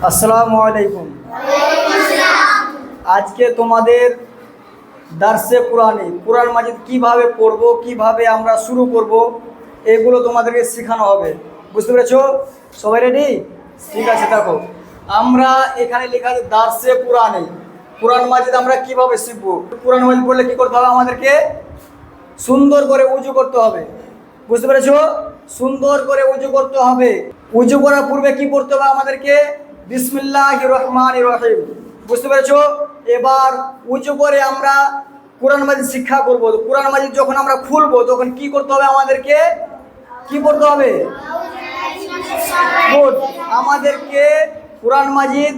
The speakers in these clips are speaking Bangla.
আসসালামু আলাইকুম। আজকে তোমাদের দার্সে কোরআন মাজিদ কিভাবে পড়ব, কিভাবে আমরা শুরু করব, এগুলো তোমাদেরকে শেখানো হবে। বুঝতে পেরেছো? সবাই রেডি? ঠিক আছে। দেখো, আমরা এখানে লেখা আছে দার্সে কোরআন মাজিদ আমরা কিভাবে শিখব। কোরআন মাজিদ পড়লে কি করতে হবে? আমাদেরকে সুন্দর করে উজু করতে হবে। বুঝতে পেরেছো? সুন্দর করে উজু করতে হবে। উজু করার পূর্বে কি পড়তে হবে? আমাদেরকে বিসমিল্লাহির রহমানির রহিম। বুঝতে পেরেছো? এবার উজু করে আমরা কোরআন মাজিদ শিক্ষা করব। কোরআন মাজিদ যখন আমরা খুলবো তখন কি করতে হবে? আমাদেরকে কি পড়তে হবে? আমাদেরকে কোরআন মাজিদ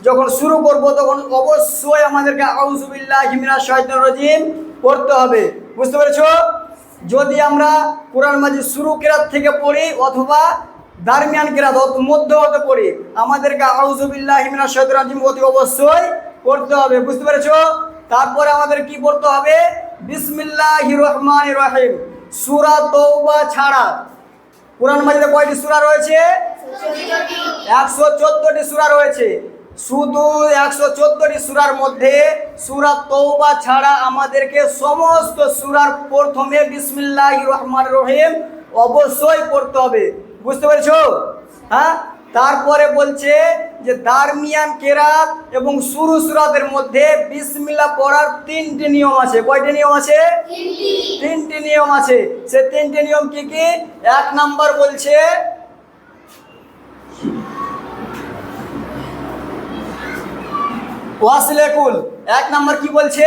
যখন শুরু করব তখন অবশ্যই আমাদেরকে আউযু বিল্লাহি মিনাশ শাইতানির রাজিম পড়তে হবে। বুঝতে পেরেছো? যদি আমরা কোরআন মাজিদ শুরু কেরাত থেকে পড়ি অথবা দারমিয়ান কেরাত মধ্য হতে পড়ি, আমাদেরকে আউযু বিল্লাহি মিনাশ শাইতানির রাজিম অতি অবশ্যই পড়তে হবে। বুঝতে পেরেছো? তারপরে আমাদের কি পড়তে হবে? বিসমিল্লাহির রহমানির রহিম। সূরা তওবা ছাড়া কোরআন মাজিদে কয়টি সূরা রয়েছে? 114টি সূরা রয়েছে। শুধু 114টি সূরার মধ্যে সূরা তওবা ছাড়া আমাদেরকে সমস্ত সূরার প্রথমে বিসমিল্লাহির রহমানির রহিম অবশ্যই পড়তে হবে। বুঝতে পেরেছো? হ্যাঁ। তারপরে বলছে যে দারমিয়ান কেরাত এবং শুরু সূরাদের মধ্যে বিসমিল্লাহ পড়ার 3টি নিয়ম আছে। কয়টি নিয়ম আছে? 3টি নিয়ম আছে। সে 3টি নিয়ম কি কি? 1 নাম্বার বলছে ওয়াসলে কুল। 1 নাম্বার কি বলছে?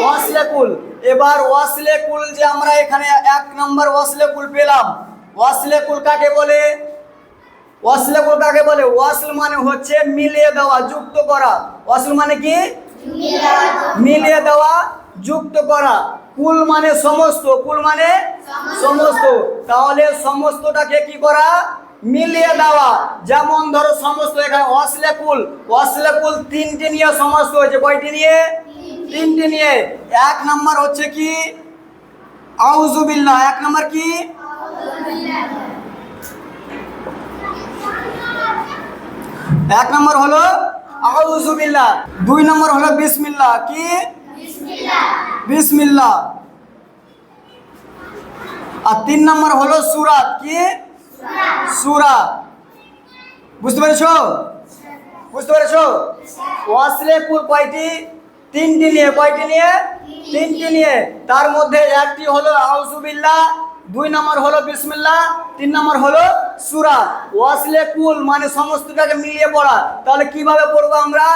ওয়াসলে কুল। এবার ওয়াসলে কুল যে আমরা এখানে 1 নাম্বার ওয়াসলে কুল পেলাম, ওয়াসলে কুল কাকে বলে? ওয়াসলে কুল কাকে বলে? ওয়াসল মানে হচ্ছে মিলিয়ে দেওয়া, যুক্ত করা। ওয়াসল মানে কি? মিলিয়ে দেওয়া, যুক্ত করা। কুল মানে সমস্ত, কুল মানে সমস্ত। তাহলে সমস্তটাকে কি করা? মিলিয়ে দেওয়া। যেমন ধরো সমস্ত, এখানে ওয়াসলে কুল 3টি নিয়ে সমস্ত হয়েছে। কয়টি নিয়ে? 3টি নিয়ে। 1 নাম্বার হচ্ছে কি? আউযু বিল্লাহ। 1 নাম্বার কি? 1 নাম্বার হলো আউযু বিল্লাহ। 2 নাম্বার হলো বিসমিল্লাহ। কি? বিসমিল্লাহ। আর 3 নাম্বার হলো সূরাত। কি? সূরা। বুঝতে পেরেছো? বুঝতে পেরেছো? ওয়াসলে কুল কয়টি? 3টি নিয়ে। কয়টি নিয়ে? 3টি নিয়ে। তার মধ্যে একটি হলো আউযু বিল্লাহ, 2 নাম্বার হলো বিসমিল্লাহ, 3 নাম্বার হলো সূরা। ওয়াসলে কুল মানে সমস্তটাকে মিলিয়ে পড়া। তাহলে কিভাবে পড়বো আমরা?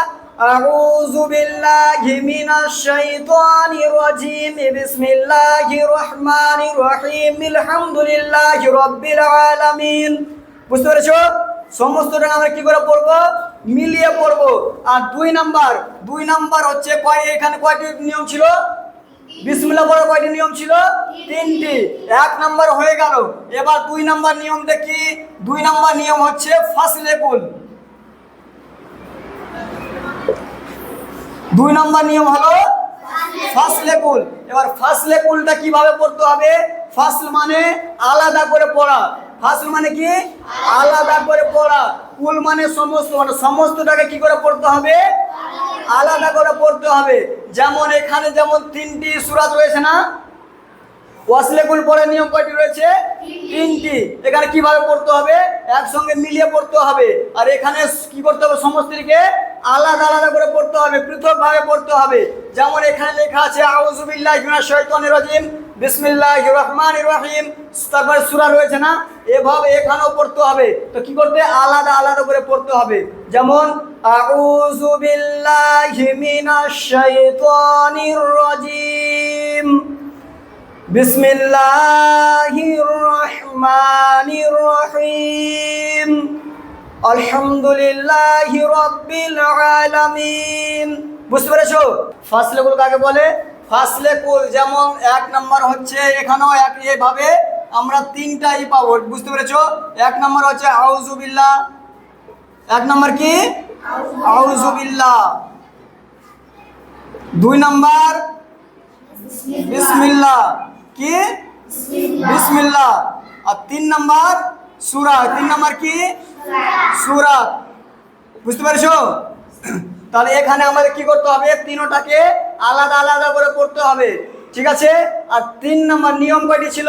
আউযু বিল্লাহি মিনাশ শাইতানির রাজিম, বিসমিল্লাহির রহমানির রহিম, আলহামদুলিল্লাহি রাব্বিল আলামিন। বুঝতে পেরেছো? সমস্তটা আমরা কি করে পড়বো? মিলিয়ে পড়বো। আর 2 নাম্বার হচ্ছে এখানে কয়টি নিয়ম ছিল? বিসমিল্লাহ পড়ার কয়টি নিয়ম ছিল? 3টি। 1 নাম্বার হয়ে গেল। এবার 2 নাম্বার নিয়ম দেখি। 2 নাম্বার নিয়ম হচ্ছে ফাসলে কুল। 2 নাম্বার নিয়ম হলো ফাসলে কুল। এবার ফাসলে কুলটা কিভাবে পড়তে হবে? ফাসল মানে আলাদা করে পড়া। ফাসল মানে কি? আলাদা করে পড়া। কুল মানে সমস্ত, মানে সমস্তটাকে কি করে পড়তে হবে? আলাদা করে পড়তে হবে। যেমন এখানে যেমন 3টি সূরাত রয়েছে না? ওয়াসলে কুল পড়ার নিয়ম কয়টি রয়েছে? 3টি। এখানে কিভাবে পড়তে হবে? একসঙ্গে মিলিয়ে পড়তে হবে। আর এখানে কি করতে হবে? সমস্তটিকে আলাদা আলাদা করে পড়তে হবে, পৃথকভাবে পড়তে হবে। যেমন এখানে লেখা আছে আউযু বিল্লাহি মিনাশ শাইতানির রাজিম, বিসমিল্লাহির রহমানির রহিম, তারপরে সূরা রয়েছে না? এভাবে এখানেও পড়তে হবে। তো কি করতে? আলাদা আলাদা করে পড়তে হবে। যেমন আউযু বিল্লাহি মিনাশ শাইতানির রাজিম, বিসমিল্লাহির রহমানির রহিম, আলহামদুলিল্লাহি রাব্বিল আলামিন। বুঝতে পেরেছো? ফাসলে কুল কাকে বলে? ফাসলে কুল যেমন 1 নাম্বার হচ্ছে, এখানেও এইভাবে আমরা 3টাই পাবো। বুঝতে পেরেছো? 1 নাম্বার হচ্ছে আউযু বিল্লাহ। 1 নাম্বার কি? আউযু বিল্লাহ। 2 নাম্বার বিসমিল্লাহ। কি? বিসমিল্লাহ। আর 3 নাম্বার সূরা। 3 নাম্বার কি? সূরা। বুঝতে পেরেছো? তাহলে এখানে আমাদের কি করতে হবে, তিনটাকে আলাদা আলাদা করে পড়তে হবে, ঠিক আছে? আর 3 নম্বর নিয়ম কয়টি ছিল?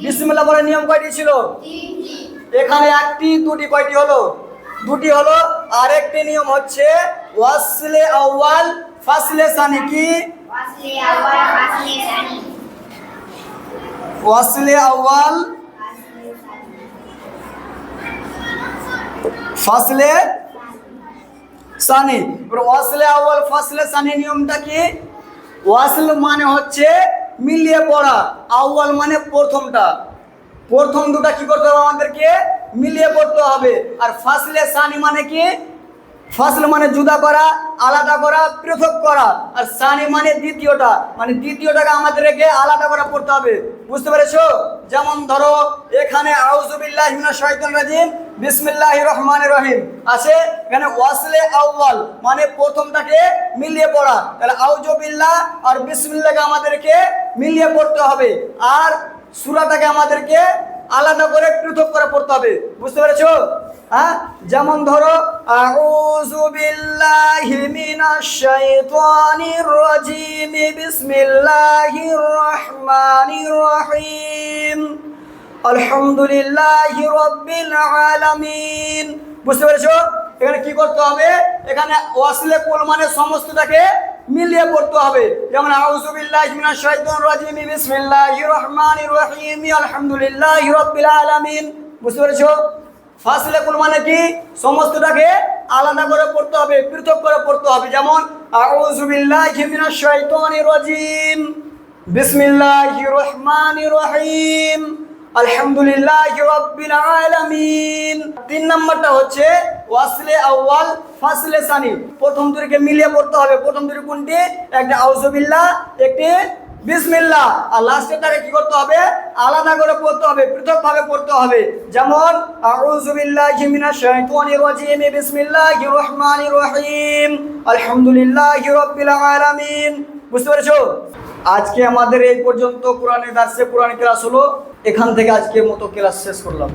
বিসমিল্লাহ বলে নিয়ম কয়টি ছিল? এখানে একটি, দুটি, কয়টি হলো? দুটি হলো। আর একটি নিয়ম হচ্ছে ওয়াসলে আউয়াল ফাসলে সানি। কি? ওয়াসলে আউয়াল ফাসলে সানি। ওয়াসলে আউয়াল ফাসলে সানি নিয়মটা কি? ওয়াসল মানে হচ্ছে মিলিয়ে পড়া, আউয়াল মানে প্রথমটা, প্রথম দুটা কি করতে হবে আমাদেরকে? মিলিয়ে পড়তে হবে। আর ফাসলে সানি মানে কি? ফাসল মানে জুদা করা, আলাদা করা, পৃথক করা। আর সানি মানে দ্বিতীয়টা, মানে দ্বিতীয়টাকে আমাদেরকে আলাদা করে পড়তে হবে। বুঝতে পেরেছো? যেমন ধরো এখানে আউযু বিল্লাহি মিনাশ শাইতানির রাজিম বিসমিল্লাহির রহমানির রহিম আছে, এখানে ওয়াসলে আউয়াল মানে প্রথমটাকে মিলিয়ে পড়া। তাহলে আউযু বিল্লাহ আর বিসমিল্লাহকে আমাদেরকে মিলিয়ে পড়তে হবে, আর সূরাটাকে আমাদেরকে আলাদা করে পৃথক করে পড়তে হবে। বুঝতে পেরেছো? হ্যাঁ, যেমন ধরো আউযু বিল্লাহি মিনাশ শাইতানির রাজিম বিসমিল্লাহির রহমানির রহিম আলহামদুলিল্লাহি রাব্বিল আলামিন। বুঝতে পেরেছো? এখানে কি করতে হবে? এখানে ওয়াসলে কুল মানে সমস্তটাকে মিলিয়ে পড়তে হবে। যেমন আউযু বিল্লাহি মিনাশ শাইতানির রাজিম বিসমিল্লাহির রহমানির রহিম আলহামদুলিল্লাহি রাব্বিল আলামিন। বুঝতে পেরেছো? ফাসলে কুল মানে কি? সমস্তটাকে আলাদা করে পড়তে হবে, পৃথক করে পড়তে হবে। যেমন আউযু বিল্লাহি মিনাশ শাইতানির রাজিম বিসমিল্লাহির রহমানির রহিম আলহামদুলিল্লাহি রাব্বিল আলামিন। 3 নম্বরটা হচ্ছে ওয়াসলে আউয়াল ফাসলে সানি, প্রথম দুটোকে মিলিয়ে পড়তে হবে। প্রথম দুটো কোনটি? একটা আউযু বিল্লাহ, একটি বিসমিল্লাহ। আর লাস্টেরটাকে কি করতে হবে? আলাদা করে পড়তে হবে, পৃথকভাবে পড়তে হবে। যেমন আউযু বিল্লাহি মিনাশ শাইতানির রাজিম বিসমিল্লাহির রহমানির রহিম আলহামদুলিল্লাহি রাব্বিল আলামিন। বুঝতে পেরেছো? আজকে আমাদের এই পর্যন্ত কোরআনের দার্সে কোরআন ক্লাস হলো। এখান থেকে আজকের মতো ক্লাস শেষ করলাম।